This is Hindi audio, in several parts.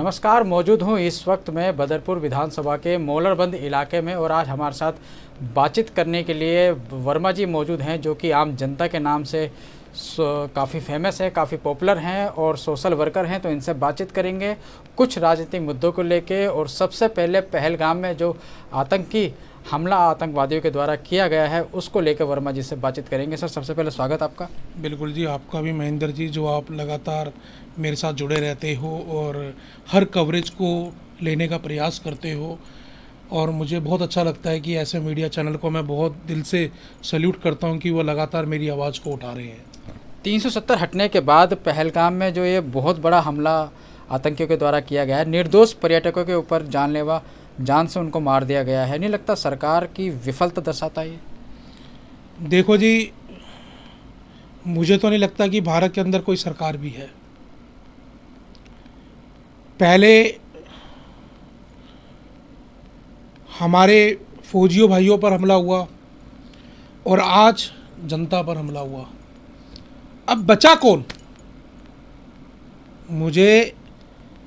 नमस्कार, मौजूद हूँ इस वक्त मैं बदरपुर विधानसभा के मोलरबंद इलाके में और आज हमारे साथ बातचीत करने के लिए वर्मा जी मौजूद हैं, जो कि आम जनता के नाम से काफ़ी फेमस है, काफ़ी पॉपुलर हैं और सोशल वर्कर हैं। तो इनसे बातचीत करेंगे कुछ राजनीतिक मुद्दों को लेके। और सबसे पहले पहलगाम में जो आतंकी हमला आतंकवादियों के द्वारा किया गया है उसको लेकर वर्मा जी से बातचीत करेंगे। सर, सबसे पहले स्वागत आपका। बिल्कुल जी, आपका भी महेंद्र जी, जो आप लगातार मेरे साथ जुड़े रहते हो और हर कवरेज को लेने का प्रयास करते हो, और मुझे बहुत अच्छा लगता है कि ऐसे मीडिया चैनल को मैं बहुत दिल से सल्यूट करता हूं कि वो लगातार मेरी आवाज़ को उठा रहे हैं। 370 हटने के बाद पहलगाम में जो ये बहुत बड़ा हमला आतंकियों के द्वारा किया गया है, निर्दोष पर्यटकों के ऊपर जानलेवा जान से उनको मार दिया गया है, नहीं लगता सरकार की विफलता दर्शाता है? देखो जी, मुझे तो नहीं लगता कि भारत के अंदर कोई सरकार भी है। पहले हमारे फौजियों भाइयों पर हमला हुआ और आज जनता पर हमला हुआ। अब बचा कौन? मुझे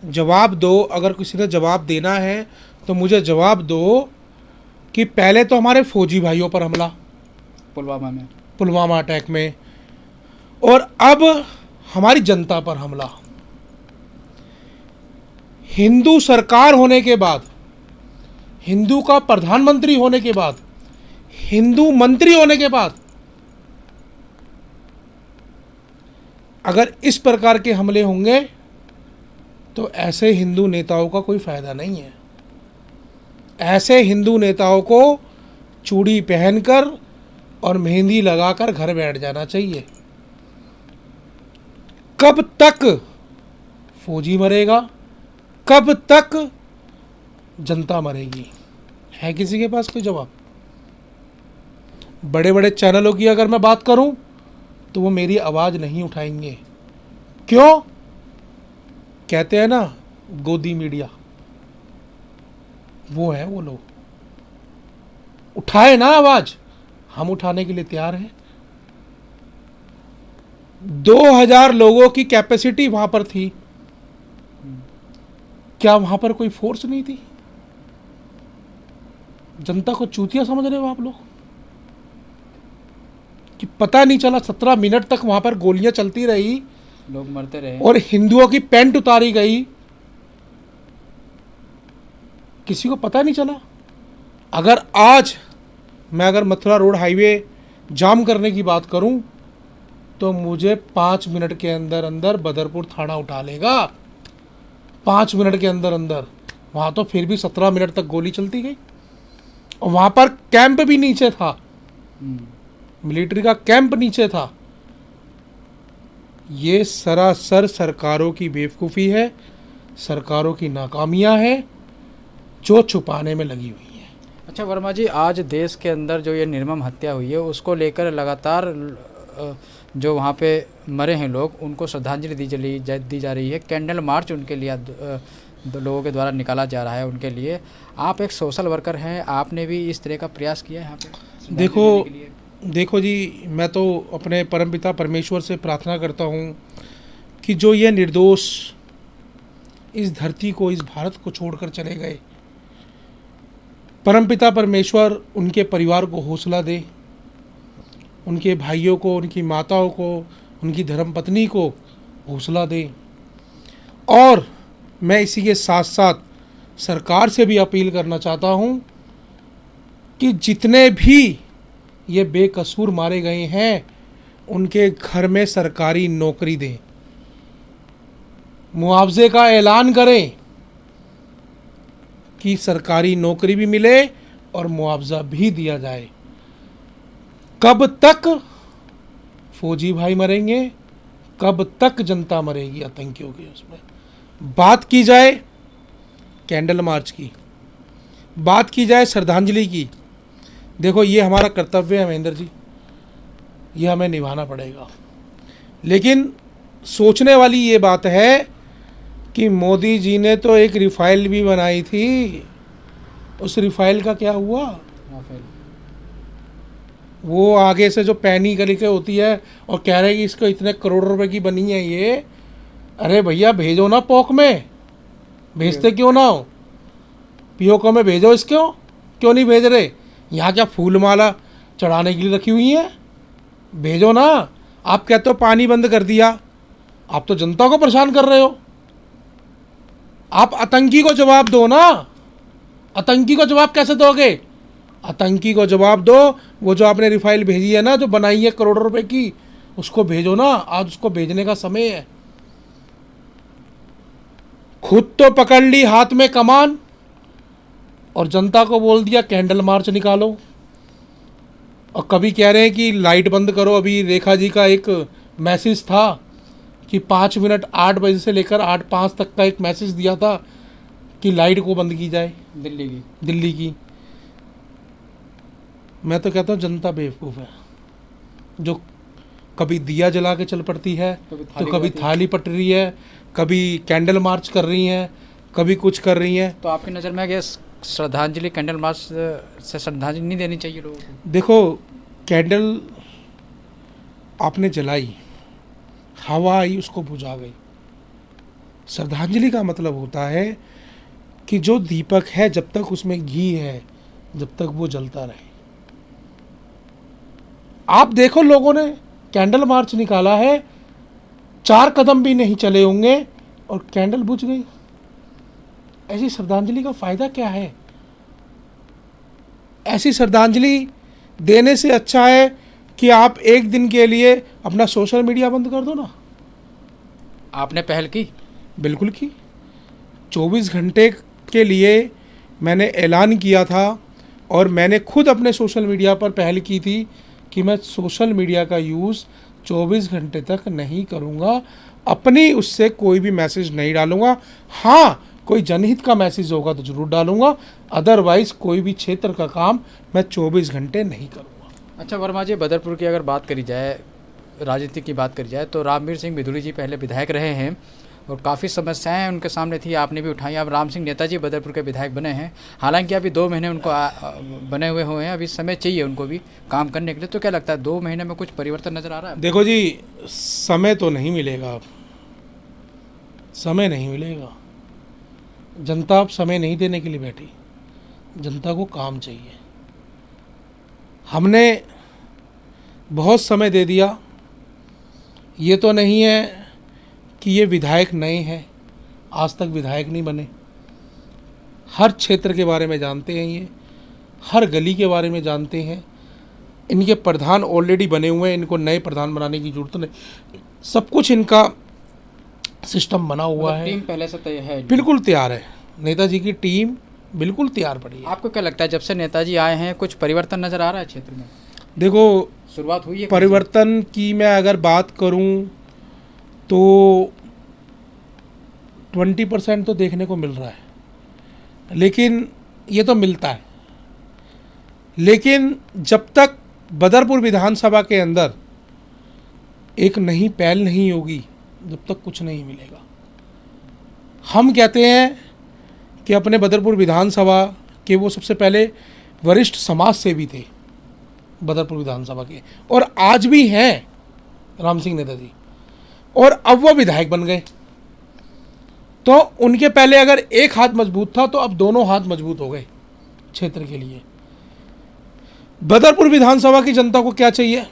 जवाब दो। अगर किसी ने जवाब देना है तो मुझे जवाब दो कि पहले तो हमारे फौजी भाइयों पर हमला पुलवामा अटैक में, और अब हमारी जनता पर हमला। हिंदू सरकार होने के बाद, हिंदू का प्रधानमंत्री होने के बाद, हिंदू मंत्री होने के बाद अगर इस प्रकार के हमले होंगे तो ऐसे हिंदू नेताओं का कोई फायदा नहीं है। ऐसे हिंदू नेताओं को चूड़ी पहनकर और मेहंदी लगाकर घर बैठ जाना चाहिए। कब तक फौजी मरेगा? कब तक जनता मरेगी? है किसी के पास कोई जवाब? बड़े बड़े चैनलों की अगर मैं बात करूं तो वो मेरी आवाज़ नहीं उठाएंगे। क्यों? कहते हैं ना, गोदी मीडिया, वो है वो लोग। उठाए ना आवाज़, हम उठाने के लिए तैयार हैं। 2000 लोगों की कैपेसिटी वहां पर थी। क्या वहां पर कोई फोर्स नहीं थी? जनता को चूतिया समझ रहे हो आप लोग कि पता नहीं चला? 17 मिनट तक वहां पर गोलियां चलती रही, लोग मरते रहे और हिंदुओं की पैंट उतारी गई, किसी को पता नहीं चला। अगर आज मैं मथुरा रोड हाईवे जाम करने की बात करूं तो मुझे 5 मिनट के अंदर अंदर बदरपुर थाना उठा लेगा। 5 मिनट के अंदर अंदर। वहां तो फिर भी 17 मिनट तक गोली चलती गई, और वहां पर कैंप भी नीचे था, मिलिट्री का कैंप नीचे था। ये सरासर सरकारों की बेवकूफ़ी है, सरकारों की नाकामियां हैं जो छुपाने में लगी हुई है। अच्छा वर्मा जी, आज देश के अंदर जो ये निर्मम हत्या हुई है उसको लेकर लगातार जो वहाँ पे मरे हैं लोग, उनको श्रद्धांजलि दी जा रही है। कैंडल मार्च उनके लिए लोगों के द्वारा निकाला जा रहा है उनके लिए। आप एक सोशल वर्कर हैं, आपने भी इस तरह का प्रयास किया है यहाँ पे? देखो जी, मैं तो अपने परमपिता परमेश्वर से प्रार्थना करता हूँ कि जो ये निर्दोष इस धरती को, इस भारत को छोड़कर चले गए, परमपिता परमेश्वर उनके परिवार को हौसला दे, उनके भाइयों को, उनकी माताओं को, उनकी धर्मपत्नी को हौसला दे। और मैं इसी के साथ साथ सरकार से भी अपील करना चाहता हूँ कि जितने भी ये बेकसूर मारे गए हैं उनके घर में सरकारी नौकरी दें, मुआवजे का ऐलान करें कि सरकारी नौकरी भी मिले और मुआवजा भी दिया जाए। कब तक फौजी भाई मरेंगे? कब तक जनता मरेगी आतंकियों की? उसमें बात की जाए कैंडल मार्च की, बात की जाए श्रद्धांजलि की। देखो, ये हमारा कर्तव्य है महेंद्र जी, ये हमें निभाना पड़ेगा। लेकिन सोचने वाली ये बात है कि मोदी जी ने तो एक रिफाइल भी बनाई थी, उस रिफाइल का क्या हुआ? वो आगे से जो पैनी करके होती है और कह रहे हैं कि इसको इतने करोड़ रुपए की बनी है ये। अरे भैया, भेजो ना पोक में, भेजते क्यों ना हो? पीओके में भेजो इसको, क्यों नहीं भेज रहे? यहाँ क्या फूल माला चढ़ाने के लिए रखी हुई है? भेजो ना। आप कहते हो पानी बंद कर दिया, आप तो जनता को परेशान कर रहे हो। आप आतंकी को जवाब दो ना। आतंकी को जवाब कैसे दोगे? आतंकी को जवाब दो। वो जो आपने रिफाइल भेजी है ना, जो बनाई है करोड़ों रुपए की, उसको भेजो ना। आज उसको भेजने का समय है। खुद तो पकड़ ली हाथ में कमान और जनता को बोल दिया कैंडल मार्च निकालो। और कभी कह रहे हैं कि लाइट बंद करो। अभी रेखा जी का एक मैसेज था कि 5 मिनट 8 बजे से लेकर 8:05 तक का एक मैसेज दिया था कि लाइट को बंद की जाए दिल्ली की। मैं तो कहता हूँ जनता बेवकूफ़ है, जो कभी दिया जला के चल पड़ती है, तो कभी थाली पट रही है, कभी कैंडल मार्च कर रही हैं, कभी कुछ कर रही हैं। तो आपकी नज़र में ये श्रद्धांजलि कैंडल मार्च से श्रद्धांजलि नहीं देनी चाहिए लोगों को? देखो, कैंडल आपने जलाई, हवा आई, उसको बुझा गई। श्रद्धांजलि का मतलब होता है कि जो दीपक है, जब तक उसमें घी है, जब तक वो जलता रहे। आप देखो, लोगों ने कैंडल मार्च निकाला है, 4 कदम भी नहीं चले होंगे और कैंडल बुझ गई। ऐसी श्रद्धांजलि का फायदा क्या है? ऐसी श्रद्धांजलि देने से अच्छा है कि आप एक दिन के लिए अपना सोशल मीडिया बंद कर दो ना। आपने पहल की? बिल्कुल की। 24 घंटे के लिए मैंने ऐलान किया था और मैंने खुद अपने सोशल मीडिया पर पहल की थी कि मैं सोशल मीडिया का यूज़ 24 घंटे तक नहीं करूँगा। अपनी उससे कोई भी मैसेज नहीं डालूँगा। हाँ, कोई जनहित का मैसेज होगा तो ज़रूर डालूँगा, अदरवाइज़ कोई भी क्षेत्र का काम मैं 24 घंटे नहीं करूँगा। अच्छा वर्मा जी, बदरपुर की अगर बात करी जाए, राजनीति की बात करी जाए, तो रामवीर सिंह बिधुड़ी जी पहले विधायक रहे हैं और काफ़ी समस्याएं उनके सामने थी, आपने भी उठाई। अब राम सिंह नेताजी बदरपुर के विधायक बने हैं, हालांकि अभी 2 महीने उनको बने हुए हैं, अभी समय चाहिए उनको भी काम करने के लिए। तो क्या लगता है 2 महीने में कुछ परिवर्तन नज़र आ रहा है? देखो जी, समय तो नहीं मिलेगा, अब समय नहीं मिलेगा। जनता अब समय नहीं देने के लिए बैठी, जनता को काम चाहिए। हमने बहुत समय दे दिया। ये तो नहीं है कि ये विधायक नए हैं, आज तक विधायक नहीं बने। हर क्षेत्र के बारे में जानते हैं, ये हर गली के बारे में जानते हैं। इनके प्रधान ऑलरेडी बने हुए हैं, इनको नए प्रधान बनाने की जरूरत नहीं। सब कुछ इनका सिस्टम बना हुआ है, टीम पहले से तैयार है, बिल्कुल तैयार है। नेताजी की टीम बिल्कुल तैयार पड़ी है। आपको क्या लगता है जब से नेताजी आए हैं कुछ परिवर्तन नज़र आ रहा है क्षेत्र में? देखो, शुरुआत हुई है परिवर्तन की मैं अगर बात करूं तो 20% तो देखने को मिल रहा है, लेकिन ये तो मिलता है। लेकिन जब तक बदरपुर विधानसभा के अंदर एक नई पहल नहीं होगी, जब तक कुछ नहीं मिलेगा। हम कहते हैं कि अपने बदरपुर विधानसभा के वो सबसे पहले वरिष्ठ समाज सेवी थे बदरपुर विधानसभा के, और आज भी हैं राम सिंह नेताजी, और अब वो विधायक बन गए। तो उनके पहले अगर एक हाथ मजबूत था तो अब दोनों हाथ मजबूत हो गए क्षेत्र के लिए। बदरपुर विधानसभा की जनता को क्या चाहिए?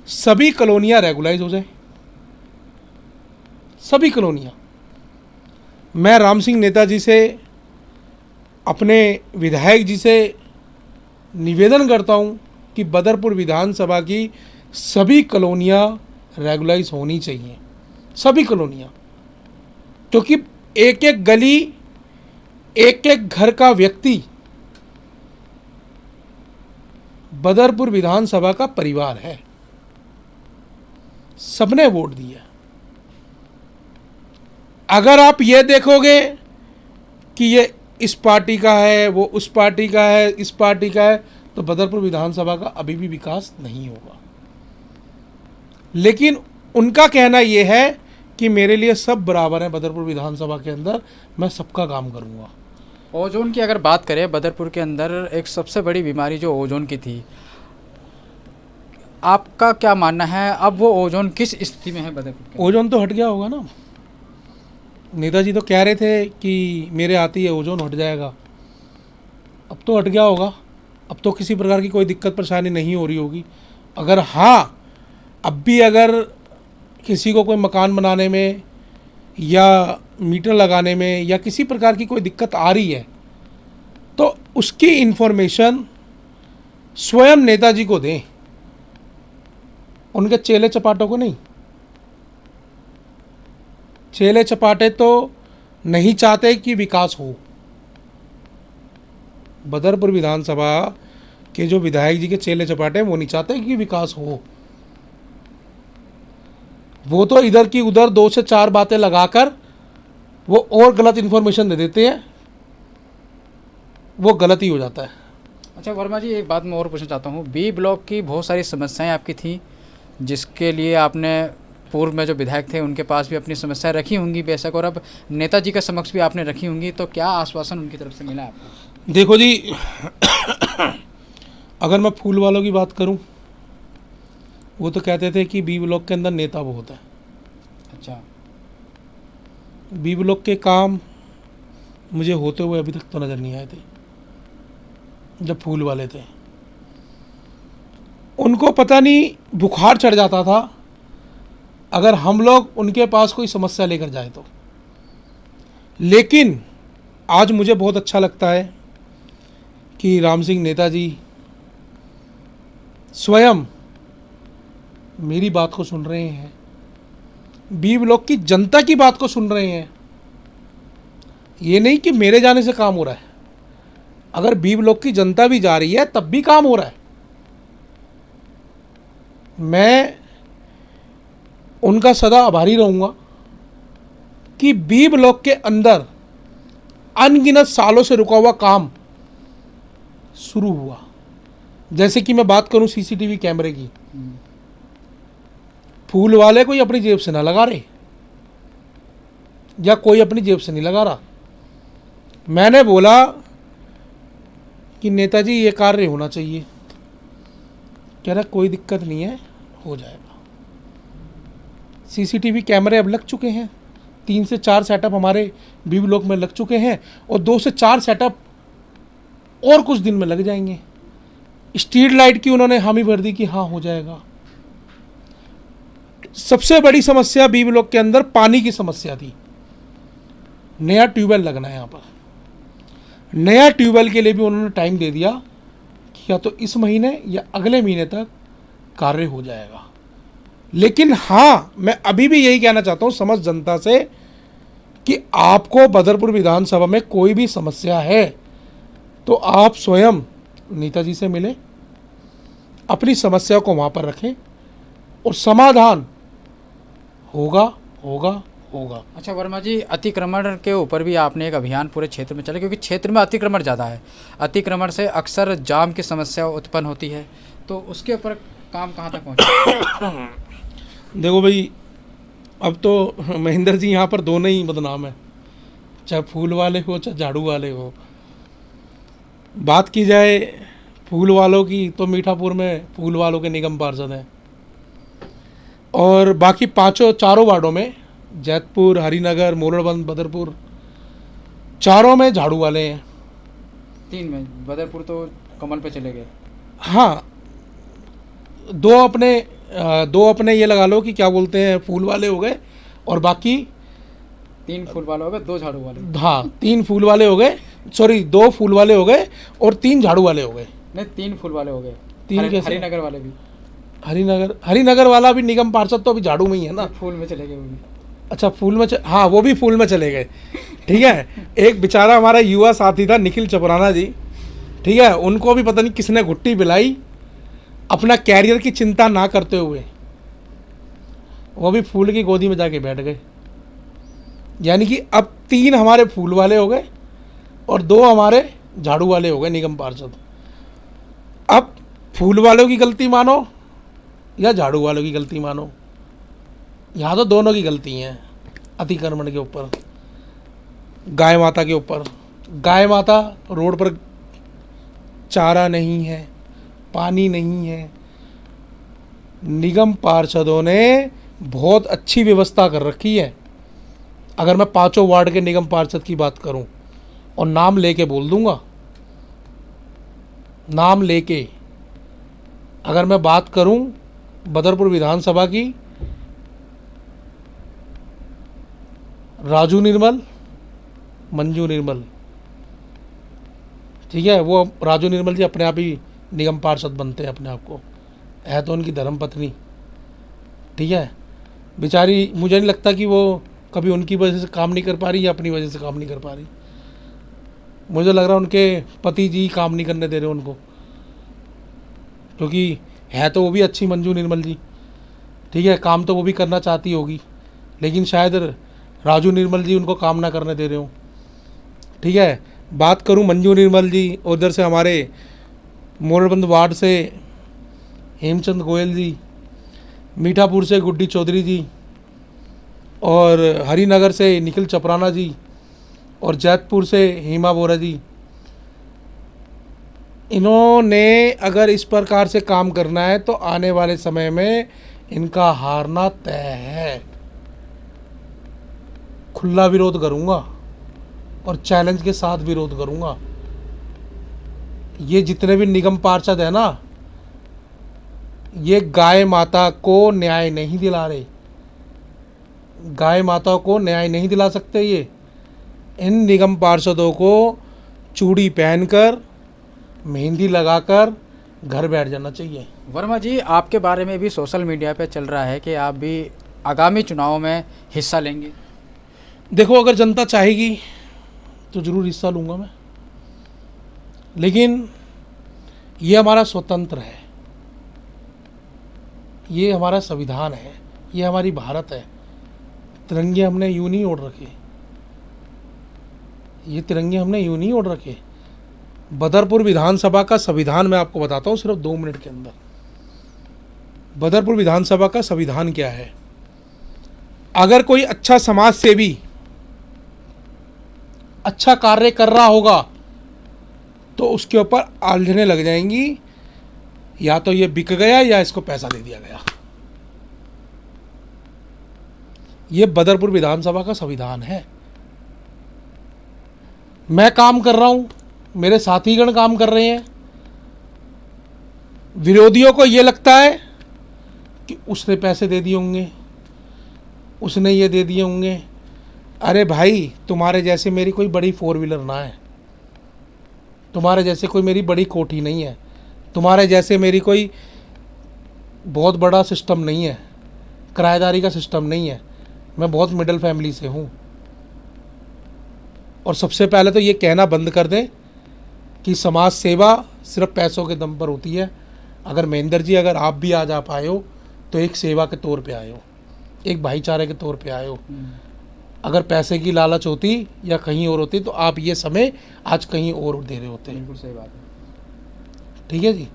सभी कॉलोनियां रेगुलाइज हो जाए, सभी कॉलोनियां। मैं राम सिंह नेताजी से, अपने विधायक जी से निवेदन करता हूं कि बदरपुर विधानसभा की सभी कॉलोनियां रेगुलाइज होनी चाहिए, सभी कॉलोनियां। क्योंकि एक एक गली, एक एक घर का व्यक्ति बदरपुर विधानसभा का परिवार है, सबने वोट दिया। अगर आप ये देखोगे कि ये इस पार्टी का है, वो उस पार्टी का है, इस पार्टी का है, तो बदरपुर विधानसभा का अभी भी विकास नहीं होगा। लेकिन उनका कहना यह है कि मेरे लिए सब बराबर हैं बदरपुर विधानसभा के अंदर, मैं सबका काम करूंगा। ओजोन की अगर बात करें, बदरपुर के अंदर एक सबसे बड़ी बीमारी जो ओजोन की थी, आपका क्या मानना है अब वो ओजोन किस स्थिति में है बदरपुर? ओजोन तो हट गया होगा ना, नेताजी तो कह रहे थे कि मेरे आते ही ओजोन हट जाएगा, अब तो हट गया होगा, अब तो किसी प्रकार की कोई दिक्कत परेशानी नहीं हो रही होगी। अगर हाँ, अब भी अगर किसी को कोई मकान बनाने में या मीटर लगाने में या किसी प्रकार की कोई दिक्कत आ रही है तो उसकी इन्फॉर्मेशन स्वयं नेताजी को दें, उनके चेले चपाटों को नहीं। चेले चपाटे तो नहीं चाहते कि विकास हो। बदरपुर विधानसभा के जो विधायक जी के चेले चपाटे हैं वो नहीं चाहते कि विकास हो। वो तो इधर की उधर 2 से 4 बातें लगाकर वो और गलत इन्फॉर्मेशन दे देते हैं, वो गलत ही हो जाता है। अच्छा वर्मा जी, एक बात मैं और पूछना चाहता हूँ। बी ब्लॉक की बहुत सारी समस्याएं आपकी थी, जिसके लिए आपने पूर्व में जो विधायक थे उनके पास भी अपनी समस्याएं रखी होंगी बेशक, और अब नेताजी के समक्ष भी आपने रखी होंगी, तो क्या आश्वासन उनकी तरफ से मिला आपको? देखो जी, अगर मैं फूल वालों की बात करूं, वो तो कहते थे कि बी ब्लॉक के अंदर नेता बहुत है। अच्छा। बी ब्लॉक के काम मुझे होते हुए अभी तक तो नज़र नहीं आए थे। जब फूल वाले थे, उनको पता नहीं बुखार चढ़ जाता था अगर हम लोग उनके पास कोई समस्या लेकर जाए तो। लेकिन आज मुझे बहुत अच्छा लगता है कि राम सिंह नेताजी स्वयं मेरी बात को सुन रहे हैं, बी ब्लॉक की जनता की बात को सुन रहे हैं। ये नहीं कि मेरे जाने से काम हो रहा है, अगर बी ब्लॉक की जनता भी जा रही है तब भी काम हो रहा है। मैं उनका सदा आभारी रहूँगा कि बी ब्लॉक के अंदर अनगिनत सालों से रुका हुआ काम शुरू हुआ। जैसे कि मैं बात करूं सीसीटीवी कैमरे की, फूल वाले कोई अपनी जेब से ना लगा रहे या कोई अपनी जेब से नहीं लगा रहा। मैंने बोला कि नेताजी ये कार्य होना चाहिए, कह रहा कोई दिक्कत नहीं है, हो जाएगा। सीसीटीवी कैमरे अब लग चुके हैं, 3 से 4 सेटअप हमारे बी ब्लॉक में लग चुके हैं और 2 से 4 सेटअप और कुछ दिन में लग जाएंगे। स्ट्रीट लाइट की उन्होंने हामी भर दी कि हाँ हो जाएगा। सबसे बड़ी समस्या बी ब्लॉक के अंदर पानी की समस्या थी। नया ट्यूबवेल लगना है यहाँ पर, नया ट्यूबवेल के लिए भी उन्होंने टाइम दे दिया कि या तो इस महीने या अगले महीने तक कार्य हो जाएगा। लेकिन हाँ, मैं अभी भी यही कहना चाहता हूँ समस्त जनता से कि आपको बदरपुर विधानसभा में कोई भी समस्या है तो आप स्वयं नेताजी से मिलें, अपनी समस्या को वहाँ पर रखें और समाधान होगा होगा होगा। अच्छा वर्मा जी, अतिक्रमण के ऊपर भी आपने एक अभियान पूरे क्षेत्र में चला, क्योंकि क्षेत्र में अतिक्रमण ज़्यादा है, अतिक्रमण से अक्सर जाम की समस्या उत्पन्न होती है, तो उसके ऊपर काम कहाँ तक पहुँचा? देखो भाई, अब तो महेंद्र जी यहाँ पर दोनों ही बदनाम है, चाहे फूल वाले हो चाहे झाड़ू वाले हो। बात की जाए फूल वालों की तो मीठापुर में फूल वालों के निगम पार्षद हैं और बाकी चारों वार्डों में जैतपुर, हरिनगर, मोरड़बंद, बदरपुर, चारों में झाड़ू वाले हैं। 3 में बदरपुर तो कमल पे चले गए। हाँ, दो अपने ये लगा लो कि क्या बोलते हैं फूल वाले हो गए और बाकी 3 फूल वाले हो गए, 2 झाड़ू वाले। हाँ, 3 फूल वाले हो गए, सॉरी 2 फूल वाले हो गए और 3 झाड़ू वाले हो गए। नहीं, 3 फूल वाले हो गए। 3 कैसे? हरिनगर वाले भी। हरिनगर वाला भी निगम पार्षद तो अभी झाड़ू में ही है ना। फूल में चले गए वो भी। अच्छा, फूल में हाँ, वो भी फूल में चले गए। ठीक है, एक बेचारा हमारा युवा साथी था निखिल चपराना जी, ठीक है, उनको भी पता नहीं किसने घुट्टी पिलाई, अपना कैरियर की चिंता ना करते हुए वो भी फूल की गोदी में जाके बैठ गए। यानी कि अब 3 हमारे फूल वाले हो गए और 2 हमारे झाड़ू वाले हो गए निगम पार्षद। अब फूल वालों की गलती मानो या झाड़ू वालों की गलती मानो, यहाँ तो दोनों की गलती है। अतिक्रमण के ऊपर, गाय माता के ऊपर, गाय माता रोड पर चारा नहीं है, पानी नहीं है, निगम पार्षदों ने बहुत अच्छी व्यवस्था कर रखी है। अगर मैं 5 वार्ड के निगम पार्षद की बात करूं और नाम लेके बोल दूंगा, नाम लेके अगर मैं बात करूं बदरपुर विधानसभा की, राजू निर्मल, मंजू निर्मल, ठीक है, वो राजू निर्मल जी अपने आप ही निगम पार्षद बनते हैं अपने आप को, है तो उनकी धर्मपत्नी, ठीक है। बेचारी, मुझे नहीं लगता कि वो कभी उनकी वजह से काम नहीं कर पा रही या अपनी वजह से काम नहीं कर पा रही। मुझे लग रहा है उनके पति जी काम नहीं करने दे रहे उनको, क्योंकि है तो वो भी अच्छी मंजू निर्मल जी, ठीक है, काम तो वो भी करना चाहती होगी, लेकिन शायद राजू निर्मल जी उनको काम ना करने दे रहे हो, ठीक है। बात करूं मंजू निर्मल जी, उधर से हमारे मोरबंद वार्ड से हेमचंद गोयल जी, मीठापुर से गुड्डी चौधरी जी, और हरिनगर से निखिल चपराना जी, और जैतपुर से हेमा बोरा जी। इन्होंने अगर इस प्रकार से काम करना है तो आने वाले समय में इनका हारना तय है। खुला विरोध करूंगा और चैलेंज के साथ विरोध करूंगा। ये जितने भी निगम पार्षद है ना, ये गाय माता को न्याय नहीं दिला रहे, गाय माता को न्याय नहीं दिला सकते। ये इन निगम पार्षदों को चूड़ी पहनकर, मेहंदी लगाकर घर बैठ जाना चाहिए। वर्मा जी, आपके बारे में भी सोशल मीडिया पे चल रहा है कि आप भी आगामी चुनाव में हिस्सा लेंगे। देखो, अगर जनता चाहेगी तो ज़रूर हिस्सा लूँगा मैं, लेकिन ये हमारा स्वतंत्र है, ये हमारा संविधान है, ये हमारी भारत है। तिरंगे हमने यूं नहीं ओढ़ रखे, ये तिरंगे हमने यूं नहीं ओढ़ रखे। बदरपुर विधानसभा का संविधान मैं आपको बताता हूँ सिर्फ 2 मिनट के अंदर। बदरपुर विधानसभा का संविधान क्या है? अगर कोई अच्छा समाज सेवी अच्छा कार्य कर रहा होगा तो उसके ऊपर आलोचनाएं लग जाएंगी, या तो ये बिक गया या इसको पैसा दे दिया गया। ये बदरपुर विधानसभा का संविधान है। मैं काम कर रहा हूं, मेरे साथीगण काम कर रहे हैं। विरोधियों को ये लगता है कि उसने पैसे दे दिए होंगे, उसने ये दे दिए होंगे। अरे भाई, तुम्हारे जैसे मेरी कोई बड़ी 4 व्हीलर ना है, तुम्हारे जैसे कोई मेरी बड़ी कोठी नहीं है, तुम्हारे जैसे मेरी कोई बहुत बड़ा सिस्टम नहीं है, किराएदारी का सिस्टम नहीं है। मैं बहुत मिडिल फैमिली से हूँ। और सबसे पहले तो ये कहना बंद कर दें कि समाज सेवा सिर्फ पैसों के दम पर होती है। अगर महेंद्र जी, अगर आप भी आज आप आए हो तो एक सेवा के तौर पे आए हो, एक भाईचारे के तौर पे आए हो। अगर पैसे की लालच होती या कहीं और होती तो आप ये समय आज कहीं और दे रहे होते। बिल्कुल सही बात है। ठीक है जी,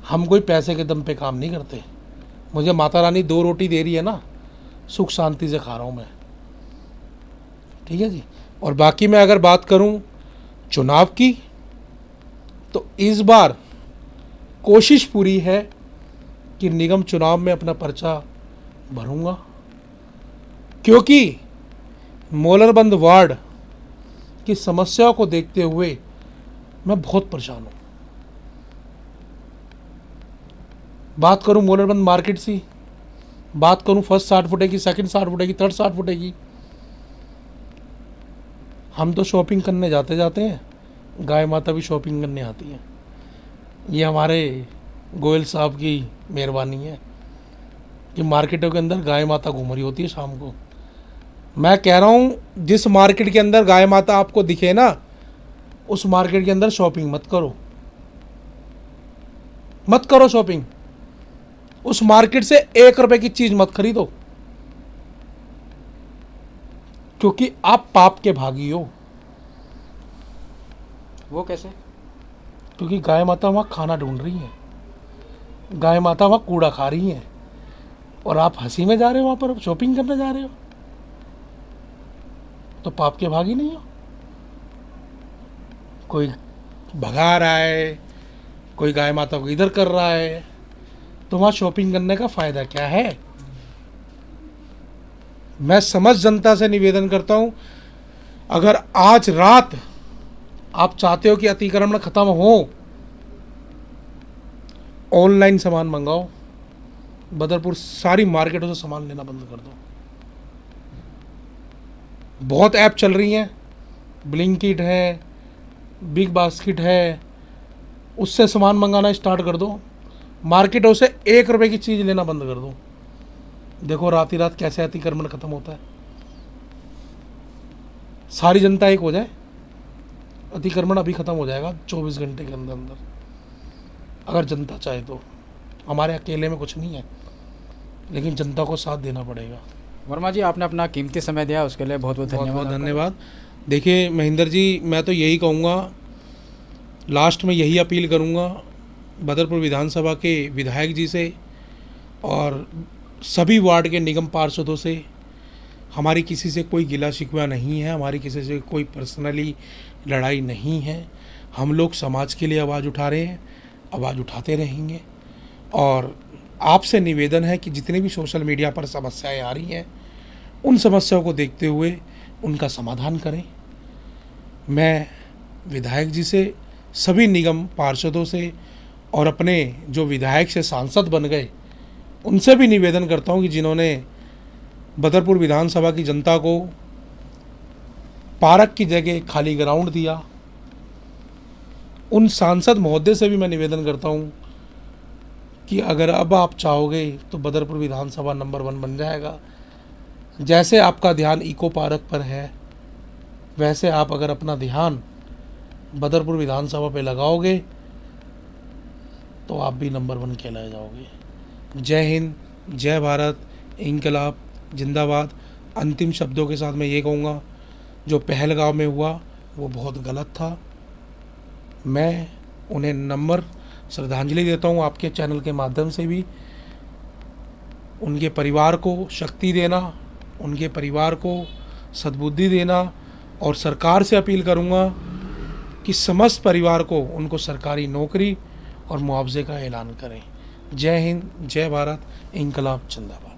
हम कोई पैसे के दम पे काम नहीं करते। मुझे माता रानी 2 रोटी दे रही है ना, सुख शांति से खा रहा हूँ मैं। ठीक है जी। और बाकी मैं अगर बात करूँ चुनाव की, तो इस बार कोशिश पूरी है कि निगम चुनाव में अपना पर्चा भरूंगा, क्योंकि मोलरबंद वार्ड की समस्याओं को देखते हुए मैं बहुत परेशान हूँ। बात करूँ मोलरबंद मार्केट से, बात करूँ फर्स्ट 60 फुटे की, सेकंड 60 फुटे की, थर्ड 60 फुटे की, हम तो शॉपिंग करने जाते हैं, गाय माता भी शॉपिंग करने आती है। ये हमारे गोयल साहब की मेहरबानी है कि मार्केटों के अंदर गाय माता घूम रही होती है शाम को। मैं कह रहा हूँ, जिस मार्केट के अंदर गाय माता आपको दिखे ना, उस मार्केट के अंदर शॉपिंग मत करो, मत करो शॉपिंग। उस मार्केट से 1 रुपए की चीज मत खरीदो, क्योंकि आप पाप के भागी हो। वो कैसे? क्योंकि गाय माता वहाँ खाना ढूंढ रही है, गाय माता वहाँ कूड़ा खा रही है, और आप हंसी में जा रहे हो, वहाँ पर शॉपिंग करने जा रहे हो, तो पाप के भागी नहीं हो। कोई भगा रहा है, कोई गाय माता को इधर कर रहा है, तो वहाँ शॉपिंग करने का फ़ायदा क्या है? मैं समस्त जनता से निवेदन करता हूं, अगर आज रात आप चाहते हो कि अतिक्रमण खत्म हो, ऑनलाइन सामान मंगाओ। बदरपुर सारी मार्केटों से सामान लेना बंद कर दो। बहुत ऐप चल रही हैं, ब्लिंकिट है, बिग बास्केट है, उससे सामान मंगाना स्टार्ट कर दो। मार्केटों से 1 रुपए की चीज़ लेना बंद कर दो। देखो रात ही रात कैसे अतिक्रमण खत्म होता है। सारी जनता एक हो जाए, अतिक्रमण अभी खत्म हो जाएगा 24 घंटे के अंदर अंदर, अगर जनता चाहे तो। हमारे अकेले में कुछ नहीं है, लेकिन जनता को साथ देना पड़ेगा। वर्मा जी, आपने अपना कीमती समय दिया, उसके लिए बहुत बहुत बहुत बहुत धन्यवाद। धन्यवाद। देखिए महेंद्र जी, मैं तो यही कहूँगा, लास्ट में यही अपील करूँगा बदरपुर विधानसभा के विधायक जी से और सभी वार्ड के निगम पार्षदों से। हमारी किसी से कोई गिला शिकवा नहीं है, हमारी किसी से कोई पर्सनली लड़ाई नहीं है। हम लोग समाज के लिए आवाज़ उठा रहे हैं, आवाज़ उठाते रहेंगे। और आपसे निवेदन है कि जितने भी सोशल मीडिया पर समस्याएं आ रही हैं, उन समस्याओं को देखते हुए उनका समाधान करें। मैं विधायक जी से, सभी निगम पार्षदों से और अपने जो विधायक से सांसद बन गए उनसे भी निवेदन करता हूं कि जिन्होंने बदरपुर विधानसभा की जनता को पार्क की जगह खाली ग्राउंड दिया, उन सांसद महोदय से भी मैं निवेदन करता हूं कि अगर अब आप चाहोगे तो बदरपुर विधानसभा नंबर 1 बन जाएगा। जैसे आपका ध्यान इको पार्क पर है, वैसे आप अगर अपना ध्यान बदरपुर विधानसभा पे लगाओगे तो आप भी नंबर 1 कहलाए जाओगे। जय हिंद, जय भारत, इंकलाब जिंदाबाद। अंतिम शब्दों के साथ मैं ये कहूँगा, जो पहलगाम में हुआ वो बहुत गलत था। मैं उन्हें नम्र श्रद्धांजलि देता हूँ आपके चैनल के माध्यम से भी। उनके परिवार को शक्ति देना, उनके परिवार को सद्बुद्धि देना, और सरकार से अपील करूँगा कि समस्त परिवार को उनको सरकारी नौकरी और मुआवजे का ऐलान करें। जय हिंद, जय भारत, इंकलाब जिंदाबाद।